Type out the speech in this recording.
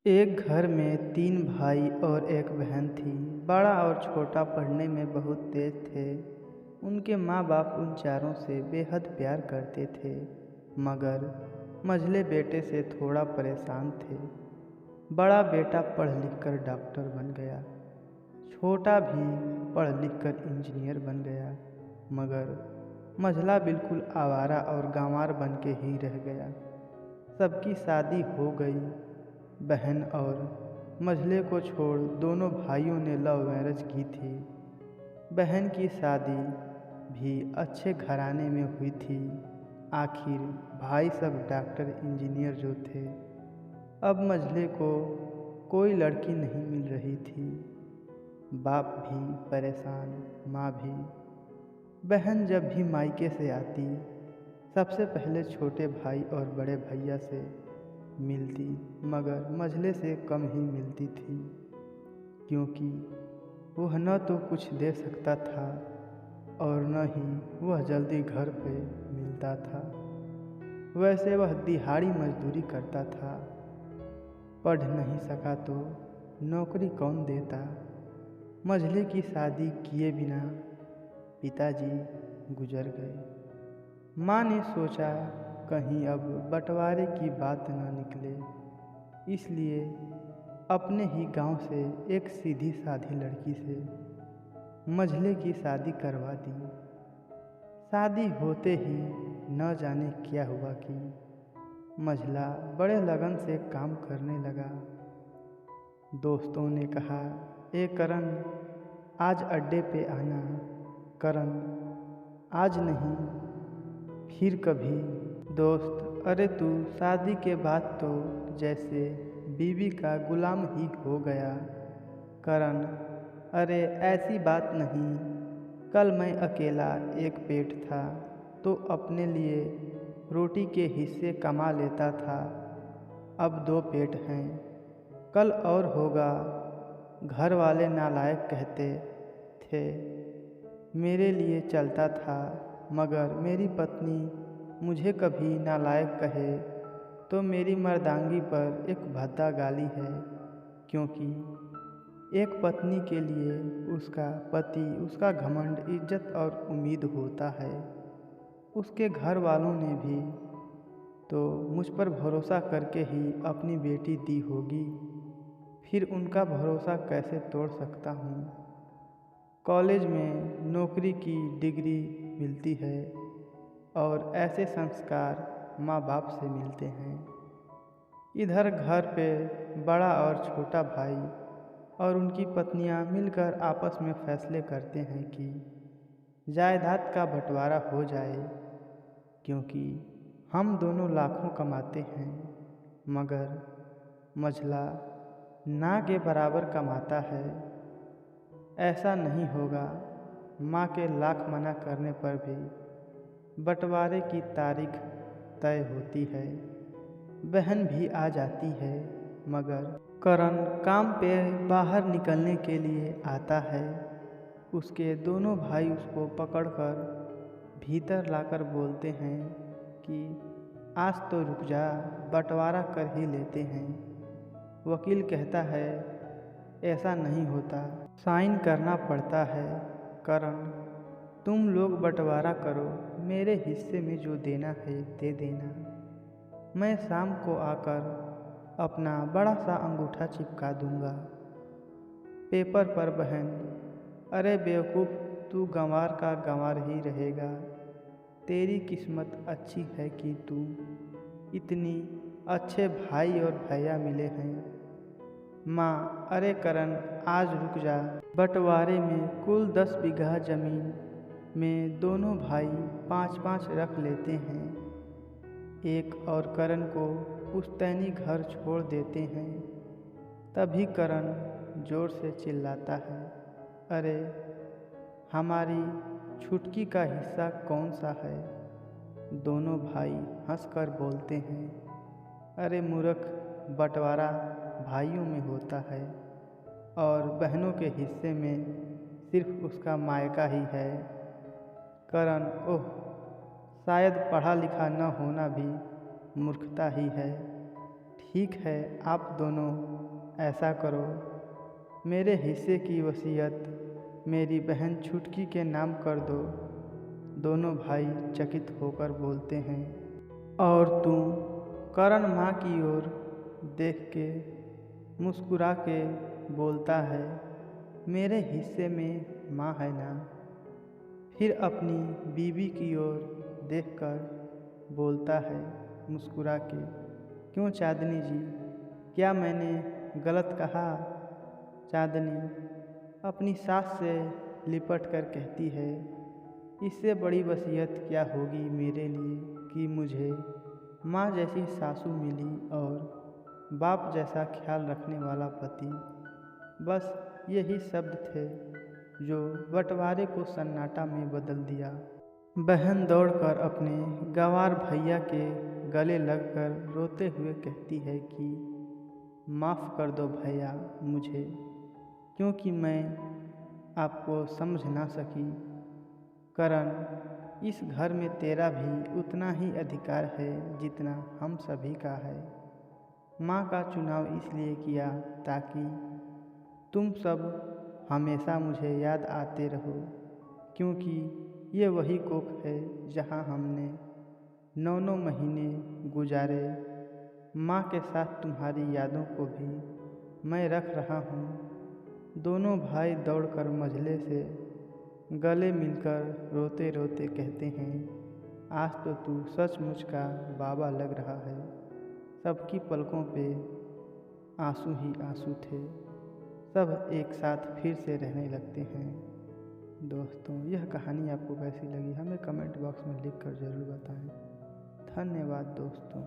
एक घर में 3 भाई और एक बहन थी। बड़ा और छोटा पढ़ने में बहुत तेज थे। उनके माँ बाप उन चारों से बेहद प्यार करते थे, मगर मझले बेटे से थोड़ा परेशान थे। बड़ा बेटा पढ़ लिख कर डॉक्टर बन गया, छोटा भी पढ़ लिख कर इंजीनियर बन गया, मगर मझला बिल्कुल आवारा और गंवार बन के ही रह गया। सबकी शादी हो गई। बहन और मझले को छोड़ दोनों भाइयों ने लव मैरिज की थी। बहन की शादी भी अच्छे घराने में हुई थी। आखिर भाई सब डॉक्टर इंजीनियर जो थे। अब मझले को कोई लड़की नहीं मिल रही थी। बाप भी परेशान, माँ भी। बहन जब भी मायके से आती, सबसे पहले छोटे भाई और बड़े भैया से मिलती, मगर मझले से कम ही मिलती थी, क्योंकि वह न तो कुछ दे सकता था और न ही वह जल्दी घर पे मिलता था। वैसे वह दिहाड़ी मजदूरी करता था। पढ़ नहीं सका तो नौकरी कौन देता। मझले की शादी किए बिना पिताजी गुजर गए। माँ ने सोचा कहीं अब बंटवारे की बात न निकले, इसलिए अपने ही गांव से एक सीधी साधी लड़की से मझले की शादी करवा दी। शादी होते ही न जाने क्या हुआ कि मझला बड़े लगन से काम करने लगा। दोस्तों ने कहा, ए करण, आज अड्डे पे आना। करण, आज नहीं, फिर कभी। दोस्त, अरे तू शादी के बाद तो जैसे बीवी का गुलाम ही हो गया। करण, अरे ऐसी बात नहीं। कल मैं अकेला एक पेट था तो अपने लिए रोटी के हिस्से कमा लेता था। अब 2 पेट हैं, कल और होगा। घर वाले नालायक कहते थे। मेरे लिए चलता था, मगर मेरी पत्नी मुझे कभी नालायक कहे तो मेरी मर्दांगी पर एक भद्दा गाली है, क्योंकि एक पत्नी के लिए उसका पति उसका घमंड, इज्जत और उम्मीद होता है। उसके घर वालों ने भी तो मुझ पर भरोसा करके ही अपनी बेटी दी होगी, फिर उनका भरोसा कैसे तोड़ सकता हूँ। कॉलेज में नौकरी की डिग्री मिलती है और ऐसे संस्कार माँ बाप से मिलते हैं। इधर घर पे बड़ा और छोटा भाई और उनकी पत्नियां मिलकर आपस में फैसले करते हैं कि जायदाद का बंटवारा हो जाए, क्योंकि हम दोनों लाखों कमाते हैं, मगर मझला ना के बराबर कमाता है। ऐसा नहीं होगा। माँ के लाख मना करने पर भी बंटवारे की तारीख तय होती है। बहन भी आ जाती है, मगर करण काम पे बाहर निकलने के लिए आता है। उसके दोनों भाई उसको पकड़कर भीतर लाकर बोलते हैं कि आज तो रुक जा, बंटवारा कर ही लेते हैं। वकील कहता है ऐसा नहीं होता, साइन करना पड़ता है। करण, तुम लोग बंटवारा करो, मेरे हिस्से में जो देना है दे देना। मैं शाम को आकर अपना बड़ा सा अंगूठा चिपका दूंगा पेपर पर। बहन, अरे बेवकूफ़, तू गंवार का गंवार ही रहेगा। तेरी किस्मत अच्छी है कि तू इतनी अच्छे भाई और भैया मिले हैं। माँ, अरे करण, आज रुक जा। बंटवारे में कुल 10 बीघा ज़मीन में दोनों भाई 5-5 रख लेते हैं। एक और करण को पुश्तैनी घर छोड़ देते हैं। तभी करण जोर से चिल्लाता है, अरे हमारी छुटकी का हिस्सा कौन सा है। दोनों भाई हंसकर बोलते हैं, अरे मूर्ख, बंटवारा भाइयों में होता है और बहनों के हिस्से में सिर्फ उसका मायका ही है। करण, ओह, शायद पढ़ा लिखा न होना भी मूर्खता ही है। ठीक है, आप दोनों ऐसा करो, मेरे हिस्से की वसीयत मेरी बहन छुटकी के नाम कर दो। दोनों भाई चकित होकर बोलते हैं। और तू? करण माँ की ओर देख के मुस्कुरा के बोलता है, मेरे हिस्से में माँ है ना। फिर अपनी बीवी की ओर देखकर बोलता है मुस्कुरा के, क्यों चांदनी जी, क्या मैंने गलत कहा? चांदनी अपनी सास से लिपट कर कहती है, इससे बड़ी वसीयत क्या होगी मेरे लिए कि मुझे माँ जैसी सासू मिली और बाप जैसा ख्याल रखने वाला पति। बस यही शब्द थे जो बंटवारे को सन्नाटा में बदल दिया। बहन दौड़कर अपने गंवार भैया के गले लगकर रोते हुए कहती है कि माफ़ कर दो भैया मुझे, क्योंकि मैं आपको समझ ना सकी। करण, इस घर में तेरा भी उतना ही अधिकार है जितना हम सभी का है। माँ का चुनाव इसलिए किया ताकि तुम सब हमेशा मुझे याद आते रहो, क्योंकि ये वही कोख है जहाँ हमने 9 महीने गुजारे। माँ के साथ तुम्हारी यादों को भी मैं रख रहा हूँ। दोनों भाई दौड़कर मंझले से गले मिलकर रोते रोते कहते हैं, आज तो तू सचमुच का बाबा लग रहा है। सबकी पलकों पे आंसू ही आंसू थे। सब एक साथ फिर से रहने लगते हैं। दोस्तों, यह कहानी आपको कैसी लगी हमें कमेंट बॉक्स में लिख कर ज़रूर बताएं। धन्यवाद दोस्तों।